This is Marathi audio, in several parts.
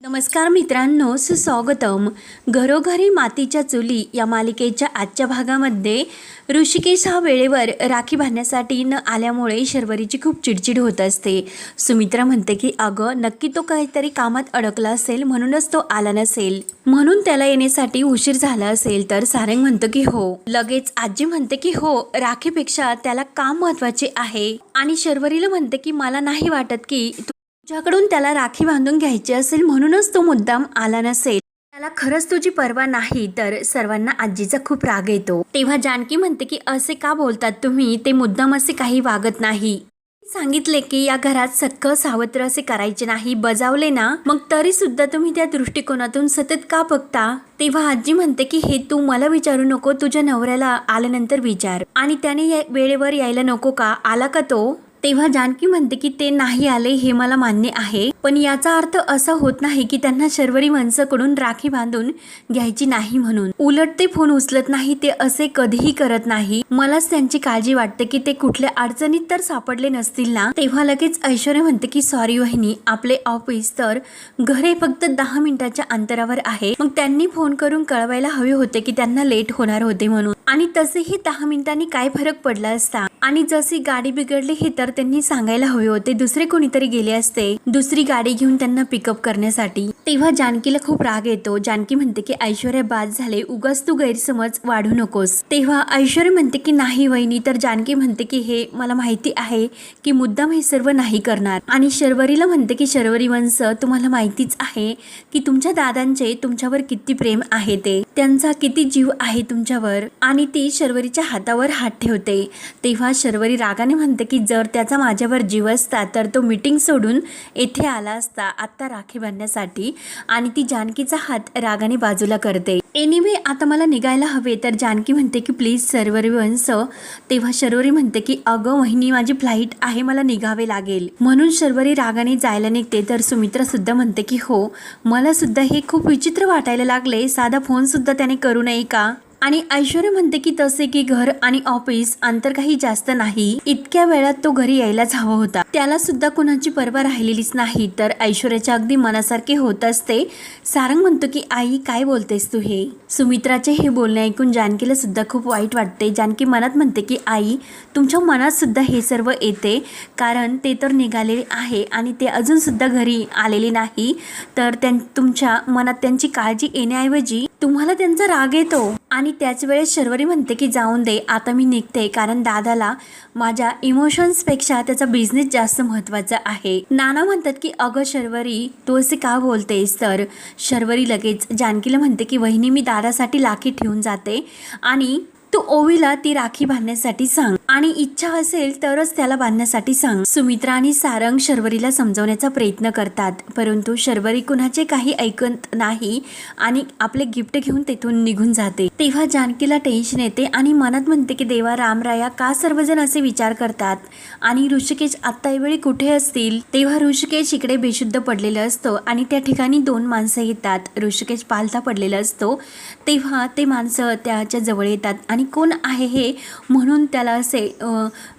नमस्कार मित्रांनो, सुस्वागतम. घरोघरी मातीच्या चुली या मालिकेच्या आजच्या भागामध्ये ऋषिकेश हा वेळेवर राखी बांधण्यासाठी न आल्यामुळे शर्वरीची खूप चिडचिड होत असते. सुमित्रा म्हणते की अगं नक्की तो काहीतरी कामात अडकला असेल म्हणूनच तो आला नसेल, म्हणून त्याला येण्यासाठी उशीर झाला असेल. तर सारंग म्हणतं की हो. लगेच आजी म्हणते की हो, राखीपेक्षा त्याला काम महत्वाचे आहे. आणि शर्वरीला म्हणते की मला नाही वाटत की तुझ्याकडून त्याला राखी बांधून घ्यायची असेल म्हणूनच तो मुद्दाम आला नसेल. त्याला खरंच तुझी पर्वा नाही. तर सर्वांना आजीचा खूप राग येतो. तेव्हा जानकी म्हणते की असे का बोलतात तुम्ही, ते मुद्दाम असे काही वागत नाही. सांगितले की या घरात सख्ख सावत्र असे करायचे नाही, बजावले ना, मग तरी सुद्धा तुम्ही त्या दृष्टिकोनातून सतत का बघता. तेव्हा आजी म्हणते की हे तू मला विचारू नको, तुझ्या नवऱ्याला आल्यानंतर विचार. आणि त्याने वेळेवर यायला नको का, आला का तो. तेव्हा जानकी म्हणते की ते नाही आले हे मला मान्य आहे, पण याचा अर्थ असा होत नाही की त्यांना शर्वरी वंशकडून राखी बांधून घ्यायची नाही म्हणून. उलट ते फोन उचलत नाही, ते असे कधीही करत नाही. मलाच त्यांची काळजी वाटते की ते कुठल्या अडचणीत तर सापडले नसतील ना. तेव्हा लगेच ऐश्वर्या म्हणते की सॉरी वहिनी, आपले ऑफिस तर घरे फक्त 10 मिनिटाच्या अंतरावर आहे. मग त्यांनी फोन करून कळवायला हवे होते की त्यांना लेट होणार होते म्हणून. आणि तसेही 10 मिनिटांनी काय फरक पडला असता. आणि जशी गाडी बिघडली हे तर त्यांनी सांगायला हवे होते, दुसरे कोणीतरी गेले असते दुसरी गाडी घेऊन त्यांना पिकअप करण्यासाठी. तेव्हा जानकीला खूप राग येतो. जानकी म्हणते की ऐश्वर्या बाद झाले, उगाच तू गैरसमज वाढू नकोस. तेव्हा ऐश्वर्या म्हणते की नाही वहिनी. तर जानकी म्हणते की हे मला माहिती आहे की मुद्दाम हे सर्व नाही करणार. आणि शर्वरीला म्हणते की शर्वरी वंश, तुम्हाला माहितीच आहे की तुमच्या दादांचे तुमच्यावर किती प्रेम आहे, ते त्यांचा किती जीव आहे तुमच्यावर. आणि ती शर्वरीच्या हातावर हात ठेवते. तेव्हा शर्वरी रागाने म्हणते की जर त्याचा माझ्यावर जीव असता तर तो मीटिंग सोडून येथे आला असता आता राखी बांधण्यासाठी. आणि ती जानकीचा हात रागाने बाजूला करते. एनिवे आता मला निघायला हवे. तर जानकी म्हणते की प्लीज शर्वरी वंश. तेव्हा शर्वरी म्हणते की अगं वहिनी, माझी फ्लाईट आहे, मला निघावे लागेल. म्हणून शर्वरी रागाने जायला निघते. तर सुमित्रा सुद्धा म्हणते की हो, मला सुद्धा हे खूप विचित्र वाटायला लागले, साधा फोन सुद्धा त्याने करू नये का. आणि ऐश्वर्या म्हणते की तसे की घर आणि ऑफिस अंतर काही जास्त नाही, इतक्या वेळात तो घरी यायलाच हवा होता, त्याला सुद्धा कुणाची पर्वा राहिलेलीच नाही. तर ऐश्वर्याच्या अगदी मनासारखे होत असते. सारंग म्हणतो की आई काय बोलतेस तू हे. सुमित्राचे हे बोलणे ऐकून जानकीला सुद्धा खूप वाईट वाटते. जानकी मनात म्हणते की आई, तुमच्या मनात सुद्धा हे सर्व येते, कारण ते तर निघालेले आहे आणि ते अजून सुद्धा घरी आलेले नाही. तर तुमच्या मनात त्यांची काळजी येण्याऐवजी तुम्हाला त्यांचा राग येतो. आणि त्याच वेळेस शर्वरी म्हणते की जाऊन दे, आता मी निघते, कारण दादाला माझ्या इमोशन्सपेक्षा त्याचा बिझनेस जास्त महत्त्वाचा आहे. नाना म्हणतात की अगं शर्वरी, तू असे का बोलतेस. तर शर्वरी लगेच जानकीला म्हणते की वहिनी, मी दादासाठी राखी ठेवून जाते आणि तू ओवीला ती राखी बांधण्यासाठी सांग, आणि इच्छा असेल तरच त्याला बांधण्यासाठी सांग. सुमित्रा आणि सारंग शर्वरीला समजवण्याचा प्रयत्न करतात, परंतु शर्वरी कुणाचे काही ऐकत नाही आणि आपले गिफ्ट घेऊन तेथून निघून जाते. तेव्हा जानकीला टेन्शन येते आणि मनात म्हणते की देवा रामराया, का सर्वजण असे विचार करतात आणि ऋषिकेश आत्ता वेळी कुठे असतील. तेव्हा ऋषिकेश इकडे बेशुद्ध पडलेला असतो आणि त्या ठिकाणी 2 माणसं येतात. ऋषिकेश पालथा पडलेला असतो. तेव्हा ते माणसं त्याच्या जवळ येतात आणि कोण आहे हे म्हणून त्याला असे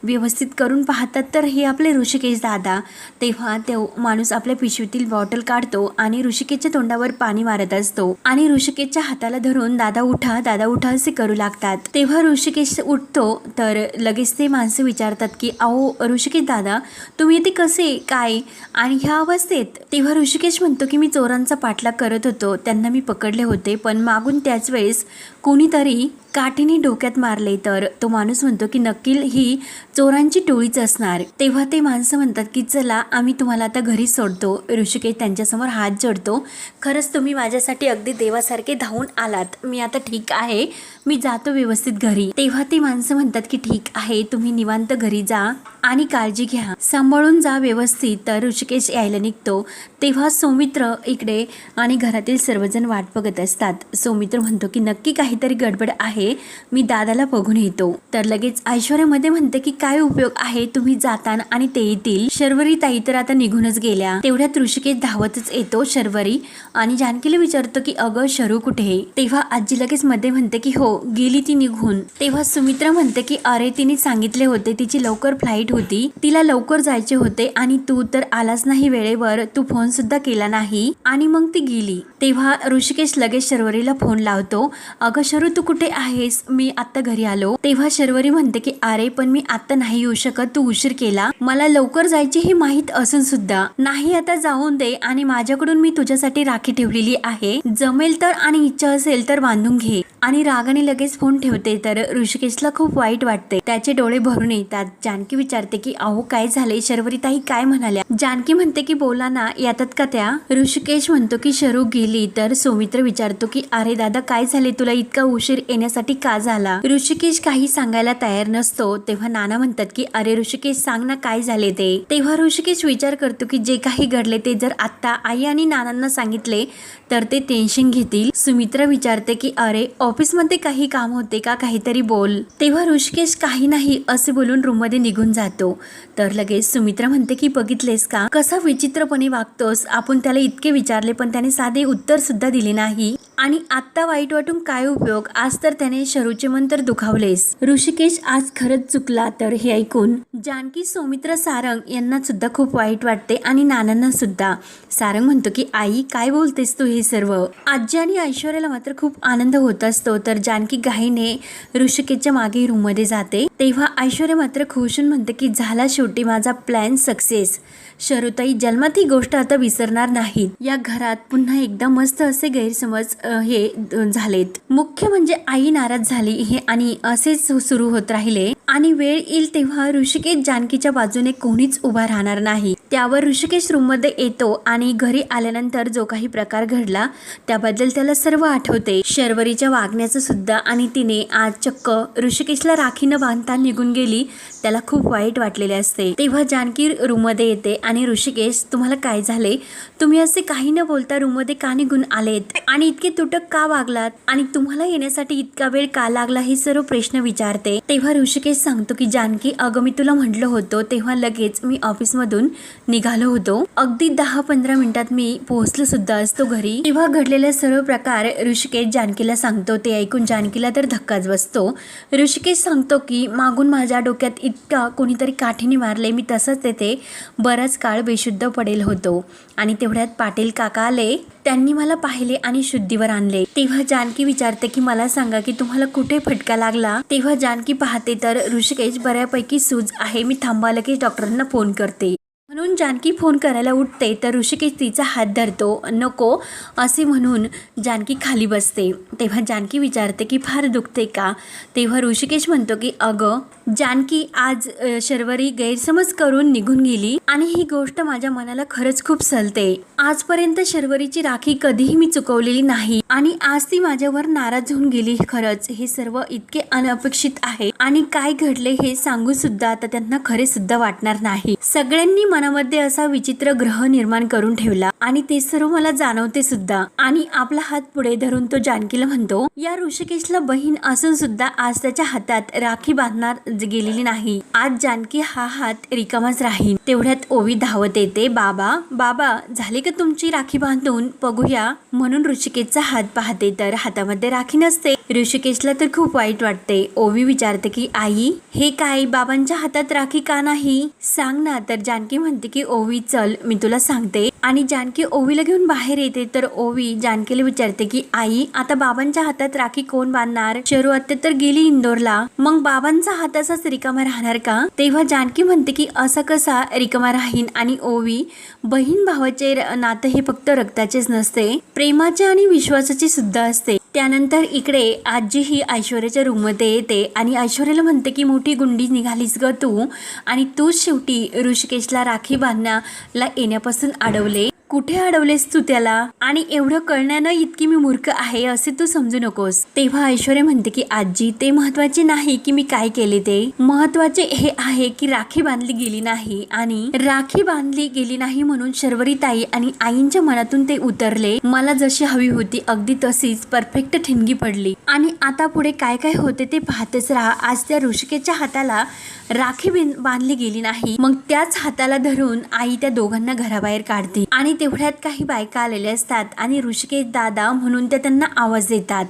व्यवस्थित करून पाहतात. तर हे आपले ऋषिकेश दादा. तेव्हा तो माणूस आपल्या पिशवीतील बॉटल काढतो आणि ऋषिकेशच्या तोंडावर पाणी मारत असतो आणि ऋषिकेशच्या हाताला धरून दादा उठा, दादा उठा असे करू लागतात. तेव्हा ऋषिकेश उठतो. तर लगेच ते माणसं विचारतात की अहो ऋषिकेश दादा, तुम्ही ते कसे काय आणि ह्या अवस्थेत. तेव्हा ऋषिकेश म्हणतो की मी चोरांचा पाठलाग करत होतो, त्यांना मी पकडले होते, पण मागून त्याच वेळेस कोणीतरी काठीने डोक्यात मारले. तर तो माणूस म्हणतो की नक्की ही चोरांची टोळीच असणार. तेव्हा ते माणसं म्हणतात की चला, आम्ही तुम्हाला आता घरी सोडतो. ऋषिकेश त्यांच्यासमोर हात जोडतो. खरंच तुम्ही माझ्यासाठी अगदी देवासारखे धावून आलात, मी आता ठीक आहे, मी जातो व्यवस्थित घरी. तेव्हा ते माणसं म्हणतात की ठीक आहे, तुम्ही निवांत घरी जा आणि काळजी घ्या, सांभाळून जा व्यवस्थित. तर ऋषिकेश यायला निघतो. तेव्हा सौमित्र इकडे आणि घरातील सर्वजण वाट बघत असतात. सौमित्र म्हणतो की नक्की काहीतरी गडबड आहे, मी दादाला बघून येतो. तर लगेच ऐश्वर्या ऐश्वर्यामध्ये म्हणते की काय उपयोग आहे, तुम्ही जाताना आणि ते येतील. शर्वरी ताई तर आता निघूनच गेल्या. तेवढ्यात ऋषिकेश धावतच येतो शर्वरी आणि जानकीला विचारतो की अगं शरू कुठे. तेव्हा आजी लगेच मध्ये म्हणते की हो गेली ती निघून. तेव्हा सुमित्रा म्हणते की अरे तिने सांगितले होते, तिची लवकर फ्लाईट होती, तिला लवकर जायचे होते आणि तू तर आलाच नाही वेळेवर, तू फोन सुद्धा केला नाही आणि मग ती गेली. तेव्हा ऋषिकेश लगेच शर्वरीला फोन लावतो. अगं शरू तू कुठे आहेस, मी आता घरी आलो. तेव्हा शर्वरी म्हणते की अरे पण मी आता नाही येऊ शकत, तू उशीर केला, मला लवकर जायचे हे माहित असून सुद्धा. नाही आता जाऊन दे आणि माझ्याकडून मी तुझ्यासाठी राखी ठेवलेली आहे, जमेल तर आणि इच्छा असेल तर बांधून घे. आणि रागाने लगेच फोन ठेवते. तर ऋषिकेशला खूप वाईट वाटते, त्याचे डोळे भरून येतात. जानकी विचारते की अहो काय झाले, शर्वरी ताई काय म्हणाल्या. जानकी म्हणते की बोला ना, येतात का त्या. ऋषिकेश म्हणतो की शरू गेली. तर सौमित्र विचारतो की अरे दादा काय झाले, तुला इतका उशीर येण्यासाठी का झाला. ऋषिकेश काही सांगायला तयार नसतो. तेव्हा नाना म्हणतात की अरे ऋषिकेश सांग ना काय झाले ते. तेव्हा ऋषिकेश विचार करतो की जे काही घडले ते जर आता आई आणि नानांना सांगितले तर ते टेन्शन घेतील. सुमित्रा विचारते की अरे ऑफिसमध्ये काही काम होते का, काहीतरी बोल. तेव्हा ऋषिकेश काही नाही असे बोलून रूम मध्ये निघून जातो. तर लगेच सुमित्रा म्हणते की बघितलेस का कसा विचित्रपणे वागतोस, आपण त्याला इतके विचारले पण त्याने साधे उत्तर सुद्धा दिले नाही आणि आता वाईट वाटून काय उपयोग, आज तर त्याने शरूचे मन तर दुखावलेस. ऋषिकेश आज खरंच चुकला. तर हे ऐकून जानकी, सौमित्र, सारंग यांना सुद्धा खूप वाईट वाटते आणि नानांना सुद्धा. सारंग म्हणतो की आई काय बोलतेस तू हे सर्व. आजी आणि ऐश्वर्याला मात्र खूप आनंद होत असतो. तर जानकी घाईने ऋषिकेशच्या मागे रूम मध्ये जाते. तेव्हा ऐश्वर्या मात्र खुशून म्हणते की झाला शेवटी माझा प्लॅन सक्सेस. शरूताई जन्मात ही गोष्ट आता विसरणार नाहीत. या घरात पुन्हा एकदा मस्त असे गैरसमज हे झालेत. मुख्य म्हणजे आई नाराज झाली हे आणि असेच सुरू होत राहिले आणि वेळ येईल तेव्हा ऋषिकेश जानकीच्या बाजूने कोणीच उभा राहणार नाही. त्यावर ऋषिकेश रूम मध्ये येतो आणि घरी आल्यानंतर जो काही प्रकार घडला त्याबद्दल त्याला सर्व आठवते. शर्वरीच्या वागण्याचं सुद्धा. आणि तिने आज चक्क ऋषिकेशला राखी न बांधता निघून गेली, त्याला खूप वाईट वाटलेले असते. तेव्हा जानकी रूम मध्ये येते आणि ऋषिकेश तुम्हाला काय झाले, तुम्ही असे काही न बोलता रूम मध्ये का निघून आलेत आणि इतके तुटक का वागलात आणि तुम्हाला येण्यासाठी इतका वेळ का लागला, हे सर्व प्रश्न विचारते. तेव्हा ऋषिकेश सांगतो की जानकी अगं मी तुला म्हटलं होतं तेव्हा लगेच मी ऑफिस मधून निघालो होतो, अगदी 10-15 मिनिटात मी पोहोचलो सुद्धा असतो घरी. तेव्हा घडलेले सर्व प्रकार ऋषिकेश जानकीला सांगतो. ते ऐकून जानकीला तर धक्काच बसतो. ऋषिकेश सांगतो की मागून माझ्या डोक्यात इतका कोणीतरी काठीने मारले, मी तसंच तेथे बराच काळ बेशुद्ध पडेल होतो आणि तेवढ्यात पाटील काका आले, त्यांनी मला पाहिले आणि शुद्धीवर आणले. तेव्हा जानकी विचारते की मला सांगा की तुम्हाला कुठे फटका लागला. तेव्हा जानकी पाहते तर ऋषिकेश बऱ्यापैकी सूज आहे, मी थांबा लगेच डॉक्टरांना फोन करते म्हणून जानकी फोन करायला उठते. तर ऋषिकेश तिचा हात धरतो. नको असे म्हणून जानकी खाली बसते. तेव्हा जानकी विचारते की फार दुखते का. तेव्हा ऋषिकेश म्हणतो की अगं जानकी आज शर्वरी गैरसमज करून निघून गेली आणि ही गोष्ट माझ्या मनाला खरंच खूप सलते. आजपर्यंत शर्वरीची राखी कधीही मी चुकवलेली नाही आणि आज ती माझ्यावर नाराज होऊन गेली. खरंच हे सर्व इतके अनपेक्षित आहे आणि काय घडले हे सांगू सुद्धा आता त्यांना खरे सुद्धा वाटणार नाही. सगळ्यांनी मनामध्ये असा विचित्र ग्रह निर्माण करून ठेवला आणि ते सर्व मला जाणवते सुद्धा. आणि आपला हात पुढे धरून तो जानकीला म्हणतो या ऋषिकेशला बहीण असून सुद्धा आज त्याच्या हातात राखी बांधणार गेलेली नाही. आज जानकी हा हात रिकामाच राहील. तेवढ्यात ओवी धावत येते. बाबा बाबा झाले का तुमची राखी बांधून, बघूया. म्हणून ऋषिकेशचा हात पाहते तर हातामध्ये राखी नसते. ऋषिकेशला तर खूप वाईट वाटते. ओवी विचारते की आई हे काय, बाबांच्या हातात राखी का नाही, सांग ना. तर जानकी म्हणते की ओवी चल मी तुला सांगते. आणि जानकी ओवीला घेऊन बाहेर येते. तर ओवी जानकीला विचारते की आई आता बाबांच्या हातात राखी कोण बांधणार, शरू आत्या तर गेली इंदोरला, मग बाबांचा हात असाच रिकामा राहणार का. तेव्हा जानकी म्हणते की असा कसा रिकामा राहीन. आणि ओवी बहीण भावाचे नाते हे फक्त रक्ताचेच नसते, प्रेमाचे आणि विश्वासाचे सुद्धा असते. त्यानंतर इकडे आजी ही ऐश्वर्याच्या रूम मध्ये येते आणि ऐश्वर्याला म्हणते की मोठी गुंडी निघालीस ग तू आणि तूच शेवटी ऋषिकेशला राखी बांधण्याला येण्यापासून अडवले. कुठे अडवलेस तू त्याला? आणि एवढं कळण्यानं इतकी मी मूर्ख आहे असे तू समजू नकोस. तेव्हा ऐश्वर्या म्हणते की आजी, ते महत्वाचे नाही की मी काय केले, ते महत्वाचे हे आहे की राखी बांधली गेली नाही. आणि राखी बांधली गेली नाही म्हणून शर्वरी ताई आणि आईंच्या मनातून ते उतरले. मला जशी हवी होती अगदी तशीच परफेक्ट ठिणगी पडली. आणि आता पुढे काय काय होते ते पाहतेच राहा. आज त्या ऋषिकेशच्या हाताला राखी बांधली गेली नाही. मग त्याच हाताला धरून आई त्या दोघांना घराबाहेर काढते. आणि तेवढ्यात काही बायका आलेल्या असतात आणि ऋषिकेश दादा म्हणून त्या त्यांना आवाज देतात.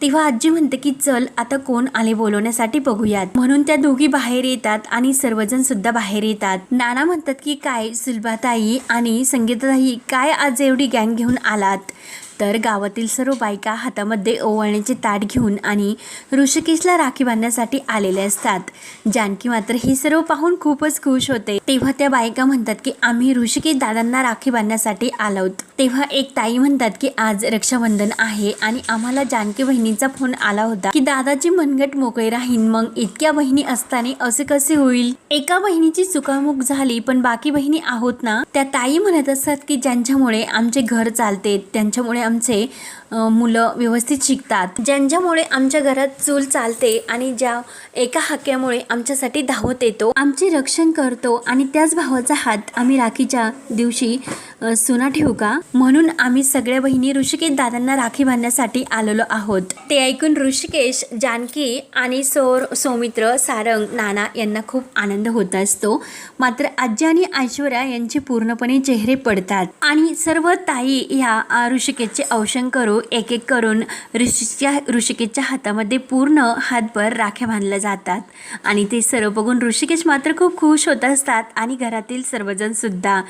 तेव्हा आजी म्हणते की चल आता कोण आले बोलवण्यासाठी बघूयात. म्हणून त्या दोघी बाहेर येतात आणि सर्वजण सुद्धा बाहेर येतात. नाना म्हणतात की काय सुलभाताई आणि संगीताताई, काय आज एवढी गँग घेऊन आलात? तर गावातील सर्व बायका हातामध्ये ओवाळण्याचे ताट घेऊन आणि ऋषिकेशला राखी बांधण्यासाठी आलेले असतात. जानकी मात्र हे सर्व पाहून खूपच खुश होते. तेव्हा त्या बायका म्हणतात की आम्ही ऋषिकेश दादांना राखी बांधण्यासाठी आलोत. तेव्हा एक ताई म्हणतात की आज रक्षाबंधन आहे आणि आम्हाला जानकी बहिणीचा फोन आला होता की दादाची मनगट मोकळी राहीन. मग इतक्या बहिणी असताना असे कसे होईल? एका बहिणीची चुकामुक झाली पण बाकी बहिणी आहोत ना. त्या ताई म्हणत असतात की ज्यांच्यामुळे आमचे घर चालते, त्यांच्यामुळे आमचे मुलं व्यवस्थित शिकतात, ज्यांच्यामुळे आमच्या घरात चूल चालते आणि ज्या एका हाक्यामुळे आमच्यासाठी धावत येतो, आमचे रक्षण करतो आणि त्याच भावाचा हात आम्ही राखीच्या दिवशी सुना ठेवू का? म्हणून आम्ही सगळ्या बहिणी ऋषिकेश दादांना राखी बांधण्यासाठी आलेलो आहोत. ते ऐकून ऋषिकेश, जानकी आणि सौमित्र, सारंग, नाना यांना खूप आनंद होत असतो. मात्र आजी आणि ऐश्वर्या यांचे पूर्णपणे चेहरे पडतात आणि सर्व ताई ह्या ऋषिकेशचे औषण करू एक एक करून ऋषिकेशच्या हातामध्ये पूर्ण हातभर राख्या बांधल्या जातात. आणि ते सर्व बघून ऋषिकेश मात्र खूप खुश होत असतात आणि घरातील सर्वजण सुद्धा.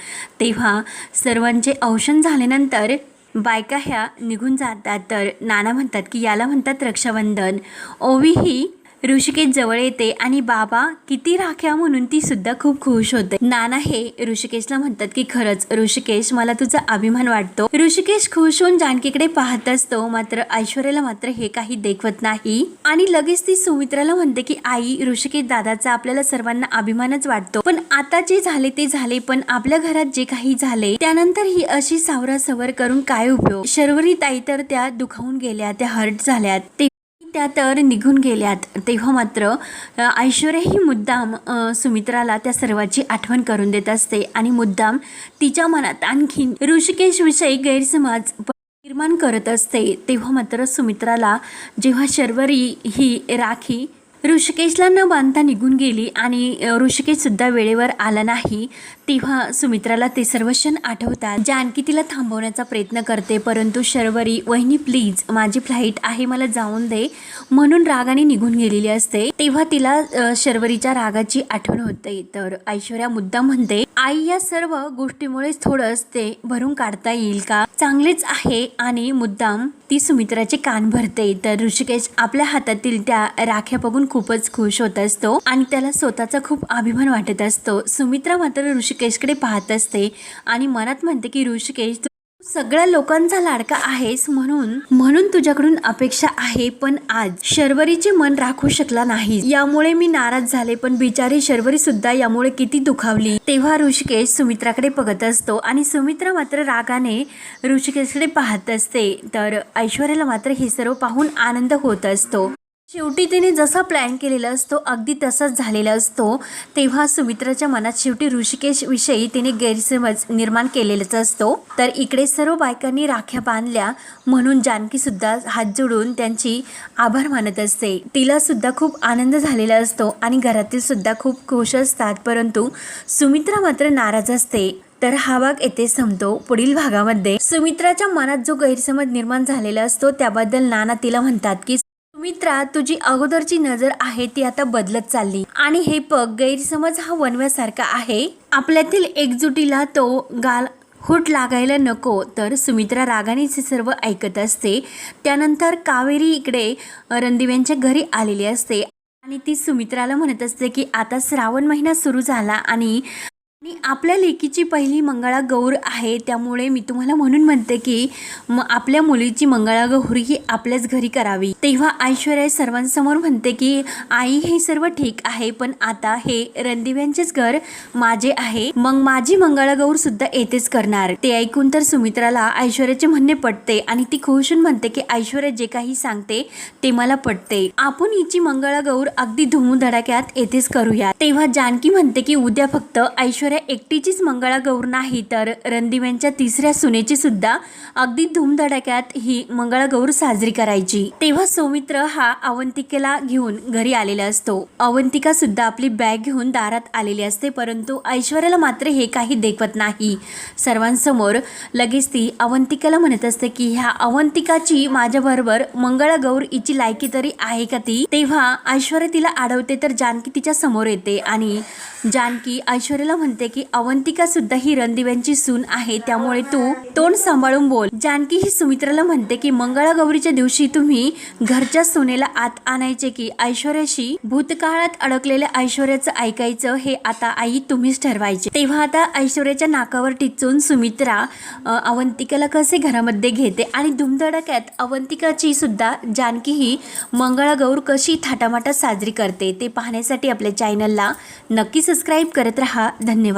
तेव्हा सर्वांचे औषण झाल्यानंतर बायका ह्या निघून जातात. तर नाना म्हणतात की याला म्हणतात रक्षाबंधन. ओवी ही ऋषिकेश जवळ येते आणि बाबा किती राख्या म्हणून ती सुद्धा खूप खुश होते. नाना हे ऋषिकेशला म्हणतात की खरंच ऋषिकेश, मला तुझा अभिमान वाटतो. ऋषिकेश खुश होऊन जानकीकडे पाहत असतो. मात्र ऐश्वर्याला मात्र हे काही देखवत नाही आणि लगेच ती सुमित्राला म्हणते की आई, ऋषिकेश दादाचा आपल्याला सर्वांना अभिमानच वाटतो, पण आता जे झाले ते झाले, पण आपल्या घरात जे काही झाले त्यानंतर ही अशी सावरासवर करून काय उपयोग? शर्वरी ताई तर त्या दुखावून गेल्या, त्या हर्ट झाल्यात, त्या तर निघून गेल्यात. तेव्हा मात्र ऐश्वर्या ही मुद्दाम सुमित्राला त्या सर्वाची आठवण करून देत असते आणि मुद्दाम तिच्या मनात आणखीन ऋषिकेश विषयी गैरसमज निर्माण करत असते. तेव्हा मात्र सुमित्राला जेव्हा शर्वरी ही राखी ऋषिकेशला न बांधता निघून गेली आणि ऋषिकेश सुद्धा वेळेवर आला नाही, तेव्हा सुमित्राला ते सर्व क्षण आठवतात. जानकी तिला थांबवण्याचा प्रयत्न करते, परंतु शर्वरी, वहिनी प्लीज, माझी फ्लाईट आहे, मला जाऊन दे, म्हणून रागाने निघून गेलेली असते. तेव्हा तिला शर्वरीच्या रागाची आठवण होते. तर ऐश्वर्या मुद्दाम म्हणते, आई, या सर्व गोष्टीमुळेच थोडंच ते भरून काढता येईल का? चांगलेच आहे. आणि मुद्दाम ती सुमित्राचे कान भरते. तर ऋषिकेश आपल्या हातातील त्या राख्या बघून खूपच खुश होत असतो आणि त्याला स्वतःचा खूप अभिमान वाटत असतो. सुमित्रा मात्र ऋषिकेशकडे पाहत असते आणि मनात म्हणते की ऋषिकेश, तू सगळ्या लोकांचा लाडका आहेस, म्हणून तुझ्याकडून अपेक्षा आहे, पण आज शर्वरीचे मन राखू शकला नाही, यामुळे मी नाराज झाले, पण बिचारी शर्वरी सुद्धा यामुळे किती दुखावली. तेव्हा ऋषिकेश सुमित्राकडे बघत असतो आणि सुमित्रा मात्र रागाने ऋषिकेशकडे पाहत असते. तर ऐश्वर्याला मात्र हे सर्व पाहून आनंद होत असतो. शेवटी तिने जसा प्लॅन केलेला असतो अगदी तसाच झालेला असतो. तेव्हा सुमित्राच्या मनात शेवटी ऋषिकेश विषयी तिने गैरसमज निर्माण केलेलाच असतो. तर इकडे सर्व बायकांनी राख्या बांधल्या म्हणून जानकी सुद्धा हात जोडून त्यांची आभार मानत असते. तिला सुद्धा खूप आनंद झालेला असतो आणि घरातील सुद्धा खूप खुश असतात, परंतु सुमित्रा मात्र नाराज असते. तर हा भाग येथे संपतो. पुढील भागामध्ये सुमित्राच्या मनात जो गैरसमज निर्माण झालेला असतो त्याबद्दल नाना तिला म्हणतात की सुमित्रा, तुझी अगोदरची नजर आहे ती आता बदलत चालली आणि हे बघ, गैरसमज हा वनव्यासारखा आहे, आपल्यातील एकजुटीला तो हूट लागायला नको. तर सुमित्रा रागाने हे सर्व ऐकत असते. त्यानंतर कावेरी इकडे रणदिव्यांच्या घरी आलेली असते आणि ती सुमित्राला म्हणत असते की आता श्रावण महिना सुरू झाला आणि आणि आपल्या लेकीची पहिली मंगळागौर आहे, त्यामुळे मी तुम्हाला म्हणून म्हणते की आपल्या मुलीची मंगळागौर ही आपल्याच घरी करावी. तेव्हा ऐश्वर्या सर्वांसमोर म्हणते की आई हे सर्व ठीक आहे, पण आता हे रणदिव्यांचेच घर माझे आहे, मग माझी मंगळागौर सुद्धा येथेच करणार. ते ऐकून तर सुमित्राला ऐश्वर्याचे म्हणणे पटते आणि ती खुश होऊन म्हणते की ऐश्वर्या जे काही सांगते ते मला पटते, आपण हिची मंगळागौर अगदी धूमधडाक्यात येथेच करूया. तेव्हा जानकी म्हणते की उद्या फक्त ऐश्वर्या एकटीचीच मंगळागौर नाही तर रणदिव्यांच्या तिसऱ्या सुनेची सुद्धा अगदी धूमधडाक्यात ही मंगळागौर साजरी करायची. तेव्हा सौमित्र हा अवंतिकेला घेऊन घरी आलेला असतो. अवंतिका सुद्धा आपली बॅग घेऊन दारात आलेली असते, परंतु ऐश्वर्याला मात्र हे काही देखवत नाही. सर्वांसमोर लगेच ती अवंतिकेला म्हणत असते की ह्या अवंतिकाची माझ्याबरोबर मंगळागौर हिची लायकी तरी आहे का ती. तेव्हा ऐश्वर्या तिला अडवते तर जानकी तिच्या समोर येते आणि जानकी ऐश्वर्याला म्हणते की अवंतिका सुद्धा ही रणदिव्यांची सून आहे, त्यामुळे तू तोंड सांभाळून बोल. जानकी ही सुमित्राला म्हणते की मंगळागौरीच्या दिवशी तुम्ही घरच्या सुनेला आत आणायचे की ऐश्वर्याशी भूतकाळात अडकलेल्या ऐश्वर्याचं ऐकायचं हे आता आई तुम्हीच ठरवायचे. तेव्हा आता ऐश्वर्याच्या नाकावर टिचून सुमित्रा अवंतिकाला कसे घरामध्ये घेते आणि धुमधडाक्यात अवंतिकाची सुद्धा जानकी ही मंगळागौर कशी थाटामाटात साजरी करते ते पाहण्यासाठी आपल्या चॅनलला नक्की सबस्क्राईब करत रहा. धन्यवाद.